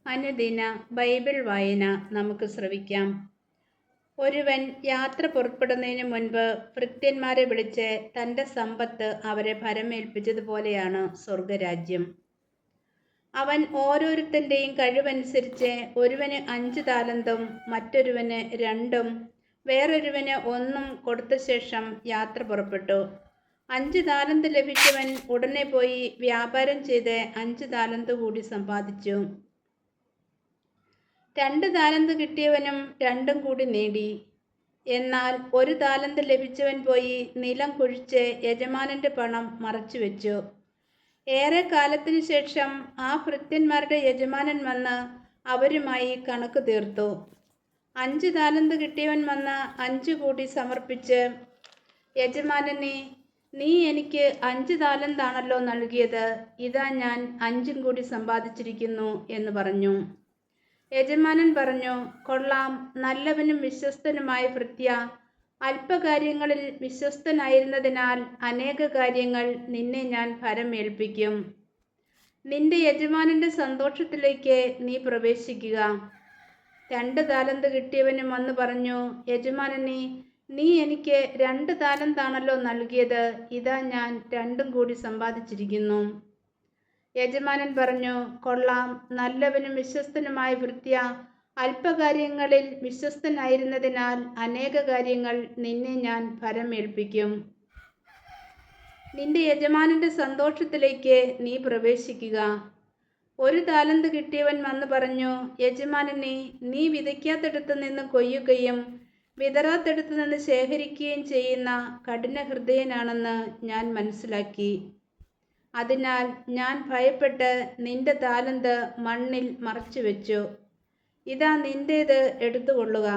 അനുദിന ബൈബിൾ വായന നമുക്ക് ശ്രവിക്കാം. ഒരുവൻ യാത്ര പുറപ്പെടുന്നതിന് മുൻപ് ഭൃത്യന്മാരെ വിളിച്ച് തൻ്റെ സമ്പത്ത് അവരെ ഭരമേൽപ്പിച്ചതുപോലെയാണ് സ്വർഗരാജ്യം. അവൻ ഓരോരുത്തൻ്റെയും കഴിവനുസരിച്ച് ഒരുവന് 5 താലന്തും മറ്റൊരുവന് 2-ഉം വേറൊരുവന് 1-ഉം കൊടുത്ത ശേഷം യാത്ര പുറപ്പെട്ടു. 5 താലന്ത് ലഭിച്ചവൻ ഉടനെ പോയി വ്യാപാരം ചെയ്ത് 5 താലന്ത് കൂടി സമ്പാദിച്ചു. 2 താലന്ത് കിട്ടിയവനും 2-ഉം കൂടി നേടി. എന്നാൽ 1 താലന്ത് ലഭിച്ചവൻ പോയി നിലം കുഴിച്ച് യജമാനന്റെ പണം മറച്ചുവെച്ചു. ഏറെ കാലത്തിനു ശേഷം ആ ഭൃത്യന്മാരുടെ യജമാനൻ വന്ന് അവരുമായി കണക്ക് തീർത്തു. 5 താലന്ത് കിട്ടിയവൻ വന്ന് 5 കൂടി സമർപ്പിച്ച്, യജമാനനെ, നീ എനിക്ക് 5 താലന്താണല്ലോ നൽകിയത്, ഇതാ ഞാൻ 5-ഉം കൂടി സമ്പാദിച്ചിരിക്കുന്നു എന്ന് പറഞ്ഞു. യജമാനൻ പറഞ്ഞു, കൊള്ളാം, നല്ലവനും വിശ്വസ്തനുമായ ഭൃത്യാ, അല്പകാര്യങ്ങളിൽ വിശ്വസ്തനായിരുന്നതിനാൽ അനേക കാര്യങ്ങൾ നിന്നെ ഞാൻ ഭരമേൽപ്പിക്കും. നിന്റെ യജമാനന്റെ സന്തോഷത്തിലേക്ക് നീ പ്രവേശിക്കുക. 2 താലന്ത് കിട്ടിയവനും വന്ന് പറഞ്ഞു, യജമാനനെ, നീ എനിക്ക് 2 താലന്താണല്ലോ നൽകിയത്, ഇതാ ഞാൻ 2-ഉം കൂടി സമ്പാദിച്ചിരിക്കുന്നു. യജമാനൻ പറഞ്ഞു, കൊള്ളാം, നല്ലവനും വിശ്വസ്തനുമായ ഭൃത്യാ, അല്പകാര്യങ്ങളിൽ വിശ്വസ്തനായിരുന്നതിനാൽ അനേക കാര്യങ്ങൾ നിന്നെ ഞാൻ ഭരമേൽപ്പിക്കും. നിന്റെ യജമാനന്റെ സന്തോഷത്തിലേക്ക് നീ പ്രവേശിക്കുക. 1 താലന്ത് കിട്ടിയവൻ വന്ന് പറഞ്ഞു, യജമാനനെ, നീ വിതയ്ക്കാത്തിടത്ത് നിന്ന് കൊയ്യുകയും വിതറാത്തിടത്ത് നിന്ന് ശേഖരിക്കുകയും ചെയ്യുന്ന കഠിനഹൃദയനാണെന്ന് ഞാൻ മനസ്സിലാക്കി. അതിനാൽ ഞാൻ ഭയപ്പെട്ട് നിന്റെ താലന്ത് മണ്ണിൽ മറച്ചുവെച്ചു. ഇതാ നിന്റേത് എടുത്തുകൊള്ളുക.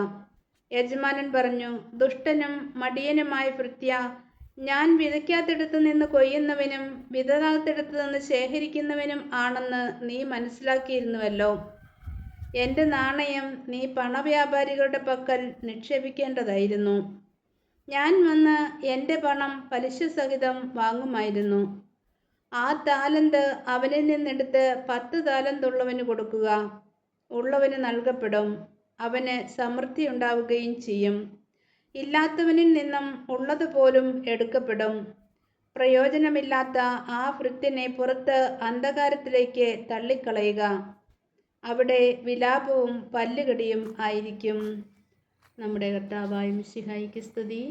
യജമാനൻ പറഞ്ഞു, ദുഷ്ടനും മടിയനുമായ ഭൃത്യാ, ഞാൻ വിതയ്ക്കാത്തിടത്ത് നിന്ന് കൊയ്യുന്നവനും വിതറാത്തിടത്ത് നിന്ന് ശേഖരിക്കുന്നവനും ആണെന്ന് നീ മനസ്സിലാക്കിയിരുന്നുവല്ലോ. എൻ്റെ നാണയം നീ പണവ്യാപാരികളുടെ പക്കൽ നിക്ഷേപിക്കേണ്ടതായിരുന്നു. ഞാൻ വന്ന് എൻ്റെ പണം പലിശ സഹിതം വാങ്ങുമായിരുന്നു. ആ താലന്ത് അവനിൽ നിന്നെടുത്ത് 10 താലന്തുള്ളവന് കൊടുക്കുക. ഉള്ളവന് നൽകപ്പെടും, അവന് സമൃദ്ധി ഉണ്ടാവുകയും ചെയ്യും. ഇല്ലാത്തവനിൽ നിന്നും ഉള്ളതുപോലും എടുക്കപ്പെടും. പ്രയോജനമില്ലാത്ത ആ ഭൃത്യനെ പുറത്ത് അന്ധകാരത്തിലേക്ക് തള്ളിക്കളയുക. അവിടെ വിലാപവും പല്ലുകടിയും ആയിരിക്കും. നമ്മുടെ കർത്താവായ മിശിഹായിക്ക് സ്തുതി.